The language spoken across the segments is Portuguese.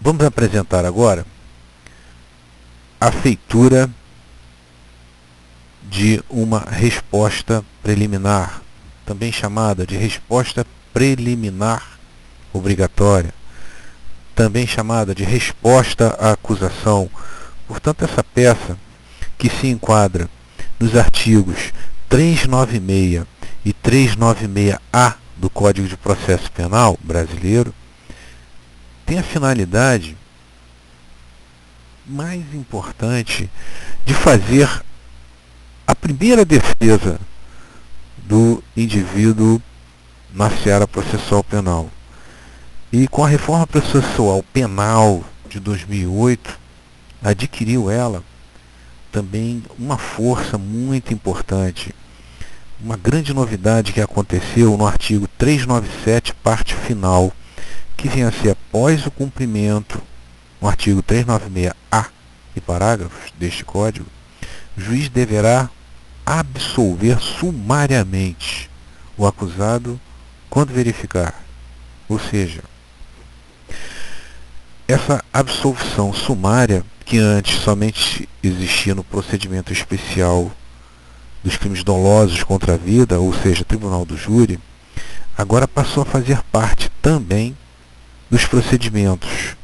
Vamos apresentar agora a feitura de uma resposta preliminar, também chamada de resposta preliminar obrigatória, também chamada de resposta à acusação. Portanto, essa peça, que se enquadra nos artigos 396 e 396-A do Código de Processo Penal brasileiro, tem a finalidade mais importante de fazer a primeira defesa do indivíduo na seara processual penal. E com a reforma processual penal de 2008, adquiriu ela também uma força muito importante. Uma grande novidade que aconteceu no artigo 397, parte final, que vem a ser após o cumprimento, no artigo 396-A e parágrafos deste Código, o juiz deverá absolver sumariamente o acusado quando verificar. Ou seja, essa absolvição sumária, que antes somente existia no procedimento especial dos crimes dolosos contra a vida, ou seja, tribunal do júri, agora passou a fazer parte também dos procedimentos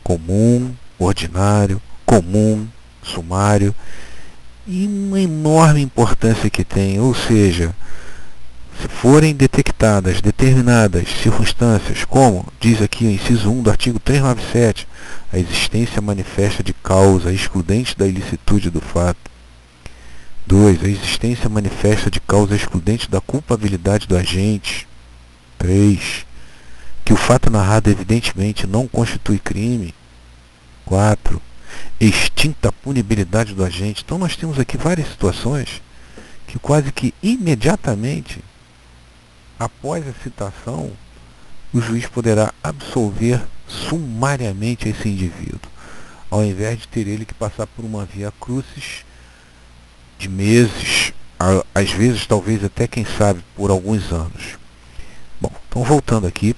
comum, ordinário, comum, sumário, e uma enorme importância que tem, ou seja, se forem detectadas determinadas circunstâncias, como diz aqui o inciso 1 do artigo 397, a existência manifesta de causa excludente da ilicitude do fato. 2. A existência manifesta de causa excludente da culpabilidade do agente. 3. Que o fato narrado evidentemente não constitui crime. 4. Extinta a punibilidade do agente. Então nós temos aqui várias situações que quase que imediatamente após a citação, o juiz poderá absolver sumariamente esse indivíduo, ao invés de ter ele que passar por uma via crucis de meses, às vezes talvez até, quem sabe, por alguns anos. Bom, então voltando aqui,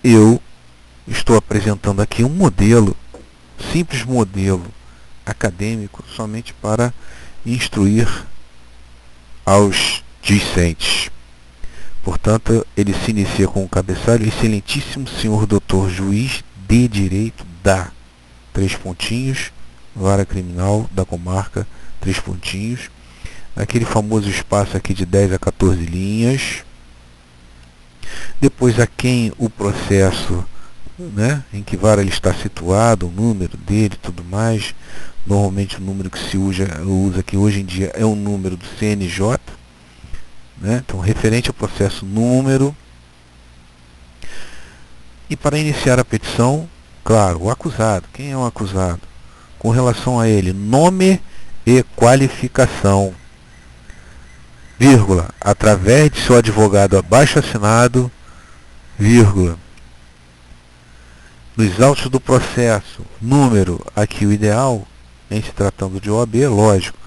eu estou apresentando aqui um modelo, simples modelo acadêmico, somente para instruir aos discentes. Portanto, ele se inicia com o cabeçalho: excelentíssimo senhor doutor juiz de direito da, 3 pontinhos, vara criminal da comarca, 3 pontinhos, aquele famoso espaço aqui de 10 a 14 linhas, depois a quem o processo, né, em que vara ele está situado, o número dele e tudo mais. Normalmente o número que se usa aqui hoje em dia é o número do CNJ, né? Então, referente ao processo, número. E para iniciar a petição, claro, o acusado. Quem é o acusado? Com relação a ele, nome e qualificação, vírgula, através de seu advogado abaixo assinado, vírgula. Nos autos do processo, número, aqui o ideal, em se tratando de OAB, lógico,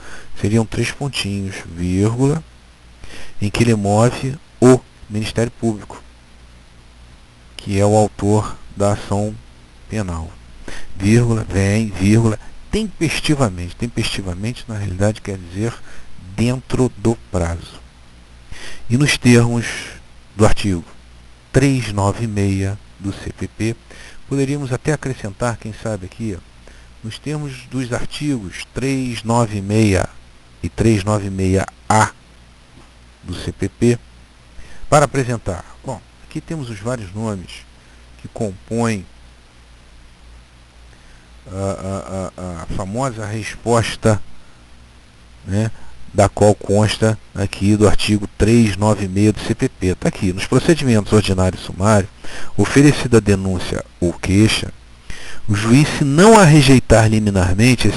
seriam 3 pontinhos, vírgula, em que ele move o Ministério Público, que é o autor da ação penal. Vírgula, vem, vírgula, tempestivamente. Tempestivamente, na realidade, quer dizer dentro do prazo. E nos termos do artigo 396 do CPP, poderíamos até acrescentar, quem sabe aqui, nos termos dos artigos 396 e 396-A do CPP, para apresentar. Bom, aqui temos os vários nomes que compõem a famosa resposta, né, da qual consta aqui do artigo 396 do CPP. Está aqui: nos procedimentos ordinário e sumário, oferecida a denúncia ou queixa, o juiz, se não a rejeitar liminarmente,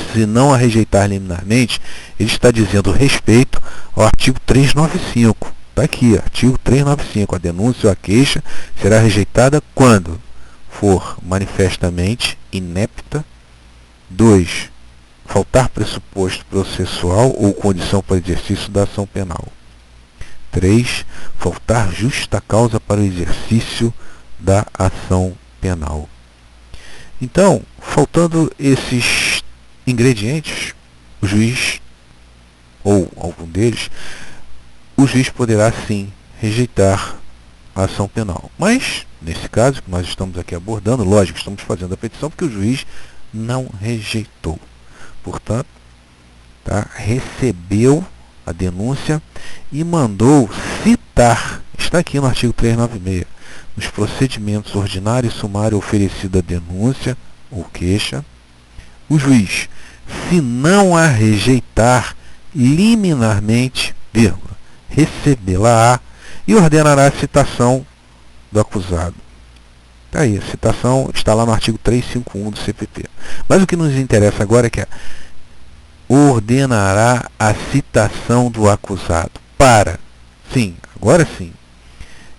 ele está dizendo respeito ao artigo 395. Está aqui, artigo 395. A denúncia ou a queixa será rejeitada quando for manifestamente inepta. 2. Faltar pressuposto processual ou condição para o exercício da ação penal. 3. Faltar justa causa para o exercício da ação penal. Então, faltando esses ingredientes, o juiz, ou algum deles, o juiz poderá sim rejeitar a ação penal. Mas, nesse caso que nós estamos aqui abordando, lógico, estamos fazendo a petição porque o juiz não rejeitou. Portanto, tá, recebeu a denúncia e mandou citar, está aqui no artigo 396, nos procedimentos ordinário e sumário oferecida a denúncia ou queixa, o juiz, se não a rejeitar liminarmente, vírgula, recebê-la-á e ordenará a citação do acusado. Está aí, a citação está lá no artigo 351 do CPP. Mas o que nos interessa agora é que ordenará a citação do acusado para, sim, agora sim,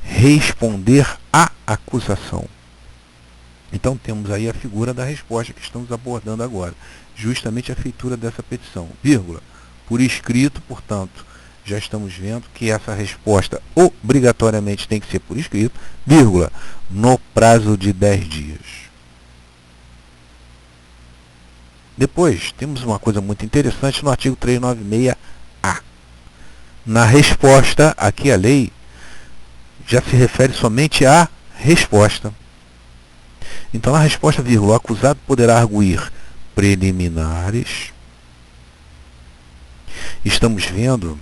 responder à acusação. Então temos aí a figura da resposta que estamos abordando agora, justamente a feitura dessa petição, vírgula, por escrito, portanto, já estamos vendo que essa resposta obrigatoriamente tem que ser por escrito, vírgula, no prazo de 10 dias. Depois, temos uma coisa muito interessante no artigo 396-A. Na resposta, aqui a lei já se refere somente à resposta. Então, na resposta, vírgula, o acusado poderá arguir preliminares. Estamos vendo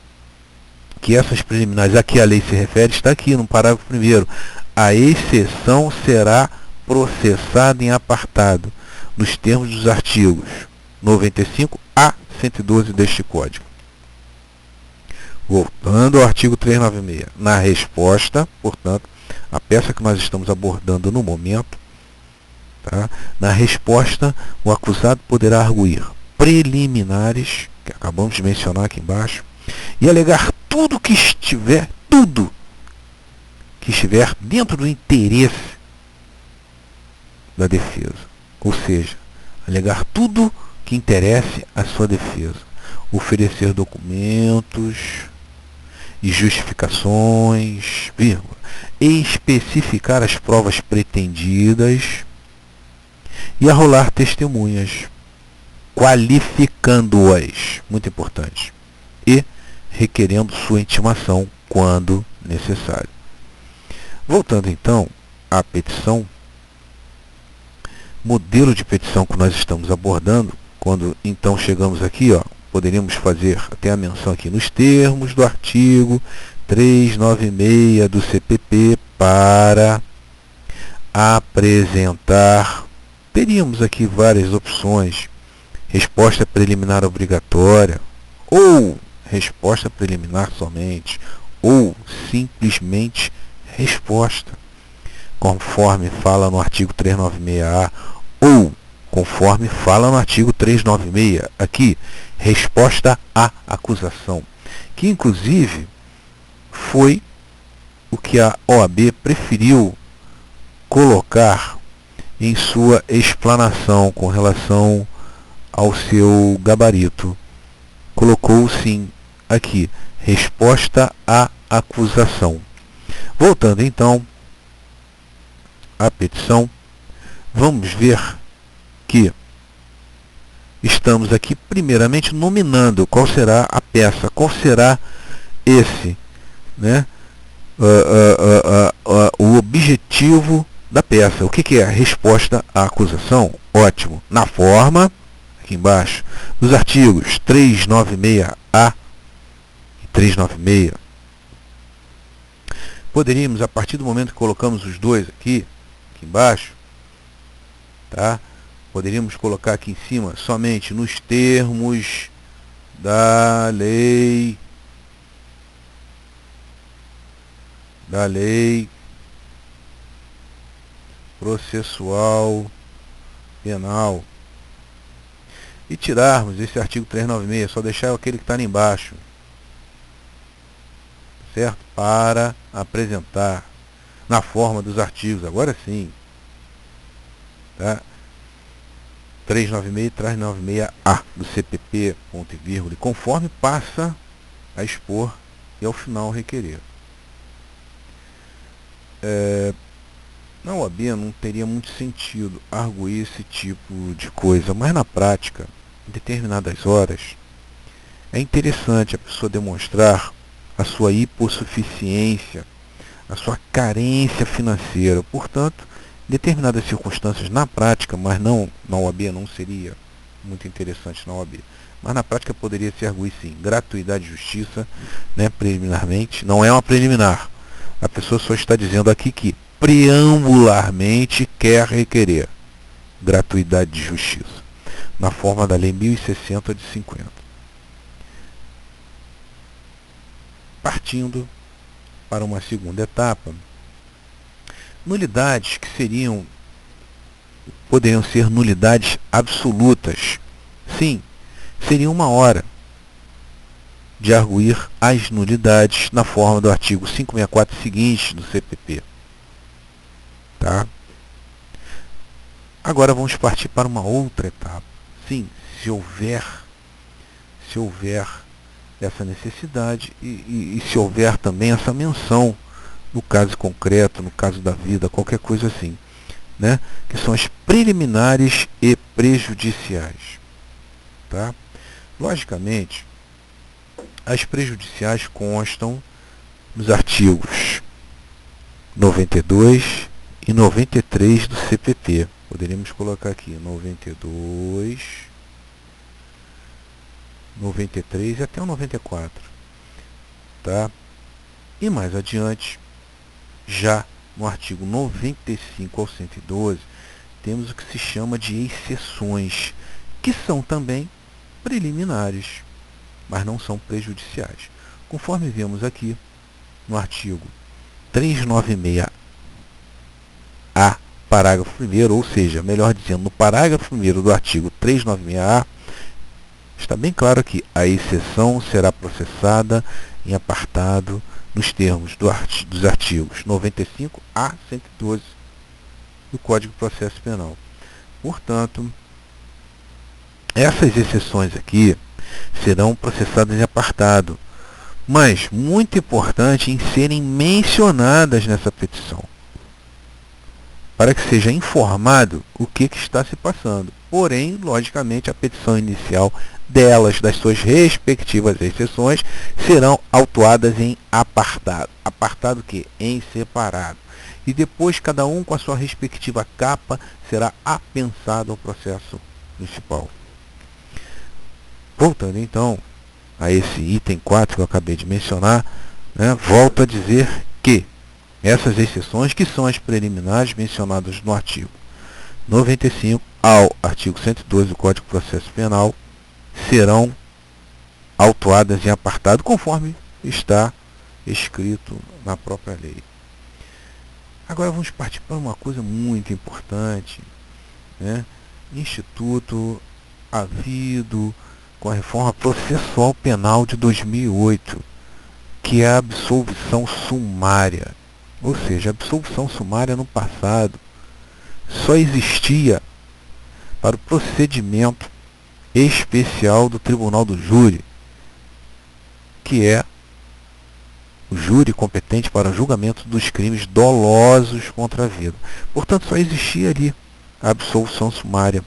que essas preliminares a que a lei se refere está aqui no parágrafo 1º. A exceção será processada em apartado, nos termos dos artigos 95 a 112 deste Código. Voltando ao artigo 396. Na resposta, portanto, a peça que nós estamos abordando no momento, tá? Na resposta, o acusado poderá arguir preliminares, que acabamos de mencionar aqui embaixo, e alegar tudo que estiver dentro do interesse da defesa. Ou seja, alegar tudo que interesse à sua defesa. Oferecer documentos e justificações, vírgula, especificar as provas pretendidas e arrolar testemunhas, qualificando-as, muito importante, e requerendo sua intimação quando necessário. Voltando então à petição, modelo de petição que nós estamos abordando, quando então chegamos aqui, ó, poderíamos fazer até a menção aqui nos termos do artigo 396 do CPP para apresentar, teríamos aqui várias opções, resposta preliminar obrigatória, ou resposta preliminar somente, ou simplesmente resposta, conforme fala no artigo 396-A, ou conforme fala no artigo 396, aqui, resposta à acusação, que inclusive foi o que a OAB preferiu colocar em sua explanação com relação ao seu gabarito. Colocou sim aqui, resposta à acusação. Voltando então à petição, vamos ver que estamos aqui primeiramente nominando qual será a peça, qual será esse, né, o objetivo da peça. O que é a resposta à acusação? Ótimo. Na forma, aqui embaixo, dos artigos 396-A e 396, poderíamos, a partir do momento que colocamos os dois aqui embaixo, tá? Poderíamos colocar aqui em cima somente nos termos da lei processual penal e tirarmos esse artigo 396, só deixar aquele que está ali embaixo, certo? Para apresentar na forma dos artigos, agora sim, tá? 396 e 396-A do CPP, ponto e vírgula, conforme passa a expor e ao final requerer. Na OAB não teria muito sentido arguir esse tipo de coisa, mas na prática, em determinadas horas, é interessante a pessoa demonstrar a sua hipossuficiência, a sua carência financeira. Portanto, em determinadas circunstâncias, na prática, mas não na OAB, não seria muito interessante na OAB. Mas na prática poderia se arguir sim, gratuidade e justiça, né, preliminarmente, não é uma preliminar. A pessoa só está dizendo aqui que preambularmente quer requerer gratuidade de justiça, na forma da Lei 1060 de 50. Partindo para uma segunda etapa, nulidades que poderiam ser nulidades absolutas. Sim, seria uma hora de arguir as nulidades na forma do artigo 564 seguinte do CPP. Tá? Agora vamos partir para uma outra etapa. Sim, se houver essa necessidade e se houver também essa menção no caso concreto, no caso da vida, qualquer coisa assim, né? Que são as preliminares e prejudiciais. Tá? Logicamente, as prejudiciais constam nos artigos 92 e 93 do CPP. Poderíamos colocar aqui 92, 93 e até o 94. Tá? E mais adiante, já no artigo 95 ao 112, temos o que se chama de exceções, que são também preliminares, mas não são prejudiciais. Conforme vemos aqui no artigo 396A, parágrafo 1º, ou seja, melhor dizendo, no parágrafo 1º do artigo 396A, está bem claro que a exceção será processada em apartado nos termos dos artigos 95 a 112 do Código de Processo Penal. Portanto, essas exceções aqui serão processadas em apartado, mas muito importante em serem mencionadas nessa petição, para que seja informado o que está se passando. Porém, logicamente, a petição inicial delas, das suas respectivas exceções, serão autuadas em apartado. Apartado que? Em separado. E depois, cada um com a sua respectiva capa, será apensado ao processo principal. Voltando então a esse item 4 que eu acabei de mencionar, né, volto a dizer que essas exceções, que são as preliminares mencionadas no artigo 95 ao artigo 112 do Código de Processo Penal, serão autuadas em apartado, conforme está escrito na própria lei. Agora vamos partir para uma coisa muito importante, né? Instituto havido com a reforma processual penal de 2008, que é a absolvição sumária. Ou seja, a absolvição sumária no passado só existia para o procedimento especial do Tribunal do Júri, que é o júri competente para o julgamento dos crimes dolosos contra a vida. Portanto, só existia ali a absolvição sumária.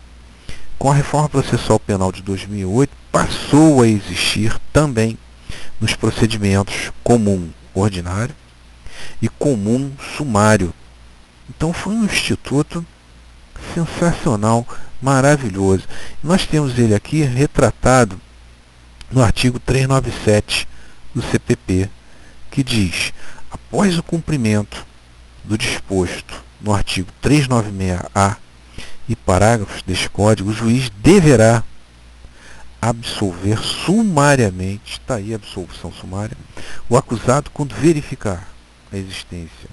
Com a reforma processual penal de 2008, passou a existir também nos procedimentos comum ordinário e comum sumário. Então foi um instituto sensacional, maravilhoso. Nós temos ele aqui retratado no artigo 397 do CPP, que diz: após o cumprimento do disposto no artigo 396A e parágrafos deste Código, o juiz deverá absolver sumariamente, está aí a absolvição sumária, o acusado quando verificar a existência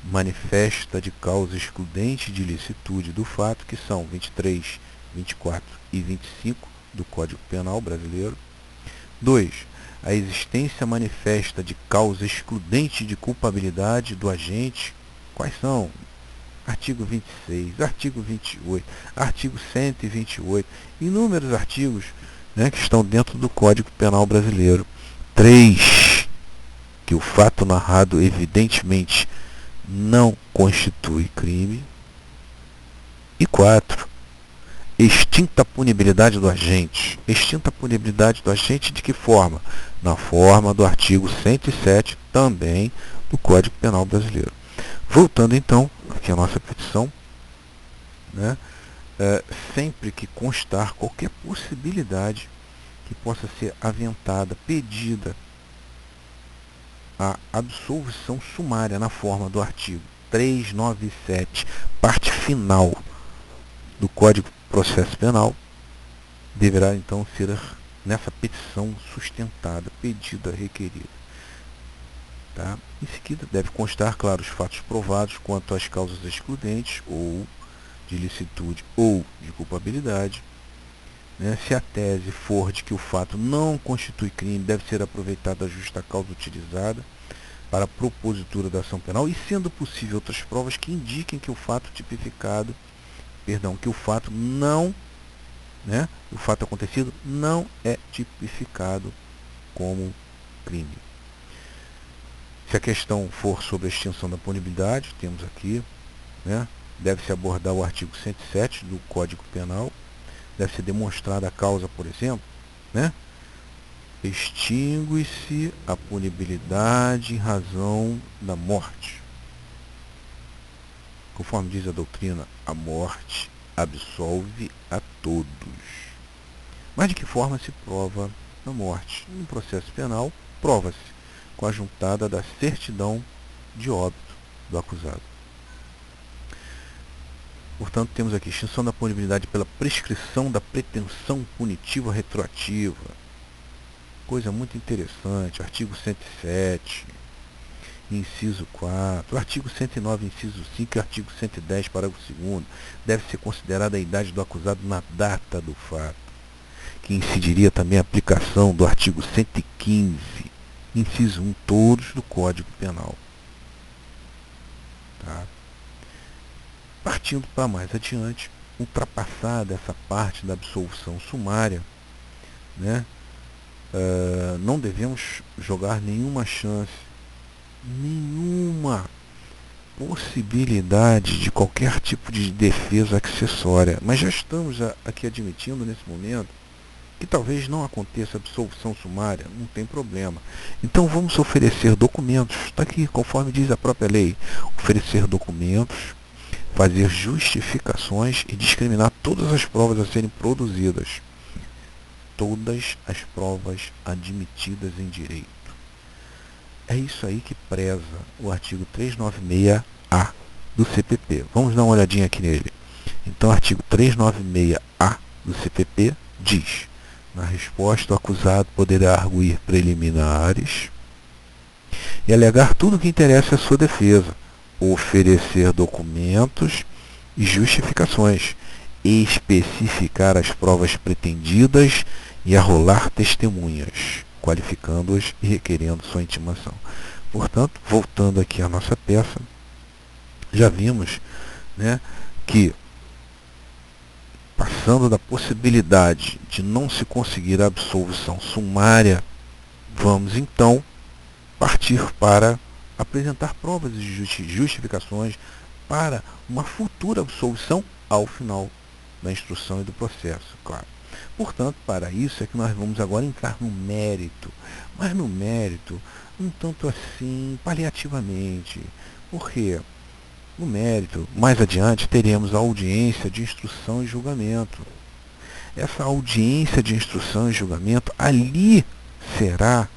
manifesta de causa excludente de ilicitude do fato, que são 23, 24 e 25 do Código Penal brasileiro. 2. A existência manifesta de causa excludente de culpabilidade do agente. Quais são? Artigo 26, artigo 28, artigo 128, inúmeros artigos, né, que estão dentro do Código Penal brasileiro. 3. Que o fato narrado evidentemente não constitui crime. E 4. Extinta a punibilidade do agente. Extinta a punibilidade do agente de que forma? Na forma do artigo 107 também do Código Penal Brasileiro. Voltando então aqui à nossa petição, né, sempre que constar qualquer possibilidade que possa ser aventada, pedida a absolvição sumária na forma do artigo 397, parte final do Código de Processo Penal, deverá então ser nessa petição sustentada, pedida, requerida. Tá? Em seguida, deve constar, claro, os fatos provados quanto às causas excludentes, ou de ilicitude ou de culpabilidade. Né? Se a tese for de que o fato não constitui crime, deve ser aproveitada a justa causa utilizada para a propositura da ação penal e, sendo possível, outras provas que indiquem que o fato tipificado, que o fato não, né, o fato acontecido não é tipificado como crime. Se a questão for sobre a extinção da punibilidade, temos aqui, né, deve-se abordar o artigo 107 do Código Penal, deve ser demonstrada a causa, por exemplo, né? Extingue-se a punibilidade em razão da morte. Conforme diz a doutrina, a morte absolve a todos. Mas de que forma se prova a morte? No processo penal, prova-se com a juntada da certidão de óbito do acusado. Portanto, temos aqui extinção da punibilidade pela prescrição da pretensão punitiva retroativa. Coisa muito interessante. Artigo 107, inciso 4. Artigo 109, inciso 5 e artigo 110, parágrafo 2º. Deve ser considerada a idade do acusado na data do fato, que incidiria também a aplicação do artigo 115, inciso 1, todos do Código Penal. Tá? Partindo para mais adiante, ultrapassada essa parte da absolvição sumária, né, não devemos jogar nenhuma chance, nenhuma possibilidade de qualquer tipo de defesa acessória. Mas já estamos aqui admitindo nesse momento que talvez não aconteça absolvição sumária, não tem problema. Então vamos oferecer documentos, está aqui, conforme diz a própria lei, oferecer documentos, fazer justificações e discriminar todas as provas a serem produzidas. Todas as provas admitidas em direito. É isso aí que preza o artigo 396-A do CPP. Vamos dar uma olhadinha aqui nele. Então, o artigo 396-A do CPP diz: na resposta, o acusado poderá arguir preliminares e alegar tudo o que interessa à sua defesa, oferecer documentos e justificações, especificar as provas pretendidas e arrolar testemunhas, qualificando-as e requerendo sua intimação. Portanto, voltando aqui à nossa peça, já vimos, né, que, passando da possibilidade de não se conseguir a absolvição sumária, vamos então partir para apresentar provas e justificações para uma futura absolvição ao final da instrução e do processo, claro. Portanto, para isso é que nós vamos agora entrar no mérito, mas no mérito um tanto assim paliativamente. Por quê? No mérito, mais adiante, teremos a audiência de instrução e julgamento. Essa audiência de instrução e julgamento, ali será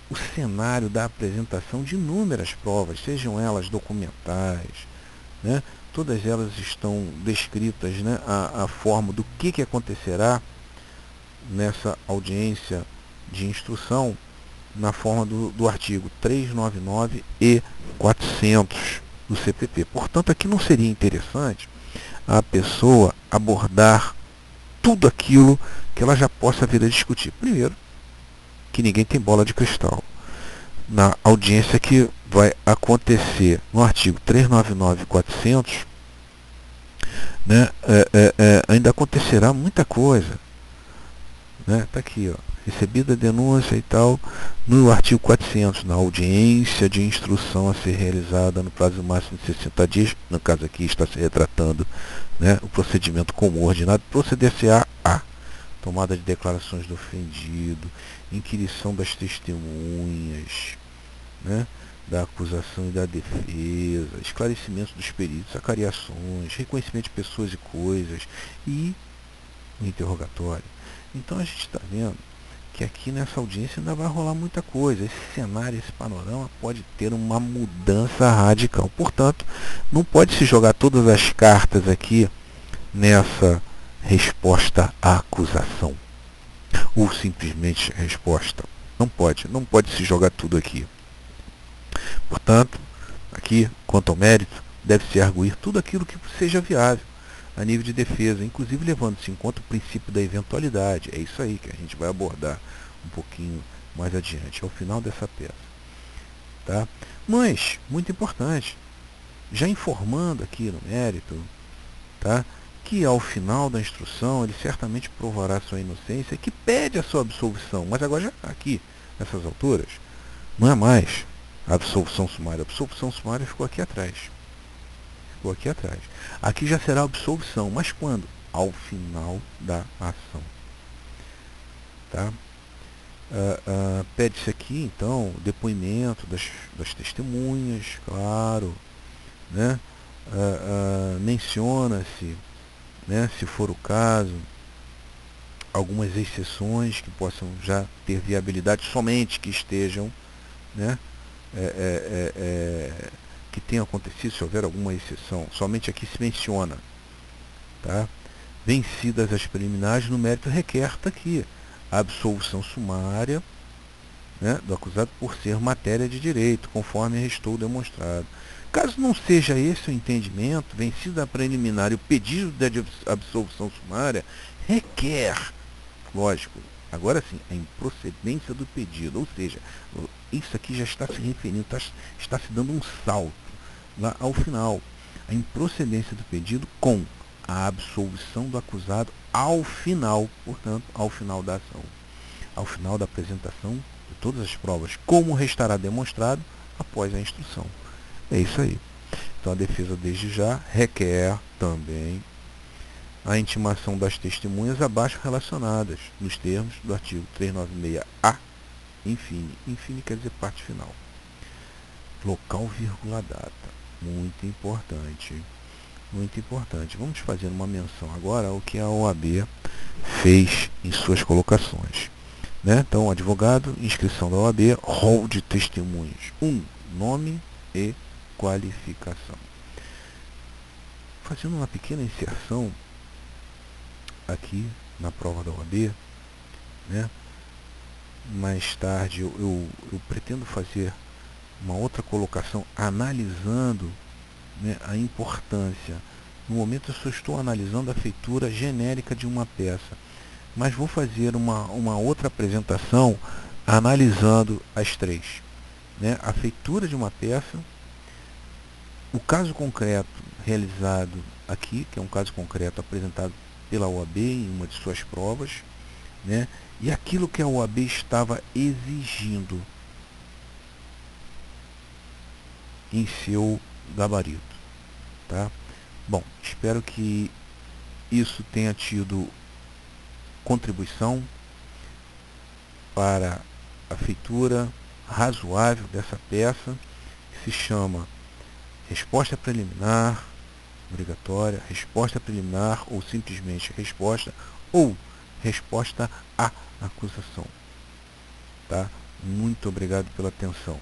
o cenário da apresentação de inúmeras provas, sejam elas documentais, né? Todas elas estão descritas, né, a forma do que acontecerá nessa audiência de instrução na forma do artigo 399 e 400 do CPP. Portanto, aqui não seria interessante a pessoa abordar tudo aquilo que ela já possa vir a discutir. Primeiro, que ninguém tem bola de cristal. Na audiência que vai acontecer no artigo 399 e 400, né, ainda acontecerá muita coisa. Né? Tá aqui, ó. recebida a denúncia e tal, no artigo 400, na audiência de instrução a ser realizada no prazo máximo de 60 dias, no caso aqui está se retratando, né, o procedimento comum ordinário, proceder-se-á a tomada de declarações do ofendido, inquirição das testemunhas, né, da acusação e da defesa, esclarecimento dos peritos, acariações, reconhecimento de pessoas e coisas e o interrogatório. Então a gente está vendo que aqui nessa audiência ainda vai rolar muita coisa. Esse cenário, esse panorama pode ter uma mudança radical. Portanto, não pode se jogar todas as cartas aqui nessa resposta à acusação. Ou simplesmente resposta. Não pode se jogar tudo aqui. Portanto, aqui, quanto ao mérito, deve-se arguir tudo aquilo que seja viável a nível de defesa, inclusive levando-se em conta o princípio da eventualidade. É isso aí que a gente vai abordar um pouquinho mais adiante, ao final dessa peça. Tá? Mas, muito importante, já informando aqui no mérito, tá, que ao final da instrução ele certamente provará sua inocência, que pede a sua absolvição, mas agora já aqui, nessas alturas, não é mais a absolvição sumária. A absolvição sumária ficou aqui atrás. Ficou aqui atrás. Aqui já será absolvição, mas quando? Ao final da ação. Tá? Pede-se aqui, então, o depoimento das testemunhas, claro, né? Menciona-se, né, se for o caso, algumas exceções que possam já ter viabilidade, somente que estejam, né, que tenha acontecido, se houver alguma exceção, somente aqui se menciona, tá? Vencidas as preliminares, no mérito requer, está aqui, a absolvição sumária, né, do acusado por ser matéria de direito, conforme restou demonstrado. Caso não seja esse o entendimento, vencida a preliminar e o pedido de absolvição sumária, requer, lógico, agora sim, a improcedência do pedido, ou seja, isso aqui já está se referindo, está se dando um salto lá ao final. A improcedência do pedido com a absolvição do acusado ao final, portanto, ao final da ação, ao final da apresentação de todas as provas, como restará demonstrado após a instrução. É isso aí. Então a defesa desde já requer também a intimação das testemunhas abaixo relacionadas, nos termos do artigo 396-A, infine. Infine quer dizer parte final. Local, vírgula, data. Muito importante. Muito importante. Vamos fazer uma menção agora ao que a OAB fez em suas colocações. Né? Então, advogado, inscrição da OAB, rol de testemunhas. 1. Nome e qualificação. Fazendo uma pequena inserção aqui na prova da OAB, né? Mais tarde eu pretendo fazer uma outra colocação analisando, né, a importância. No momento eu só estou analisando a feitura genérica de uma peça, mas vou fazer uma outra apresentação analisando as três, né? A feitura de uma peça, o caso concreto realizado aqui, que é um caso concreto apresentado pela OAB em uma de suas provas, né? E aquilo que a OAB estava exigindo em seu gabarito. Tá? Bom, espero que isso tenha tido contribuição para a feitura razoável dessa peça, que se chama resposta preliminar obrigatória, resposta preliminar ou simplesmente resposta ou resposta à acusação. Tá? Muito obrigado pela atenção.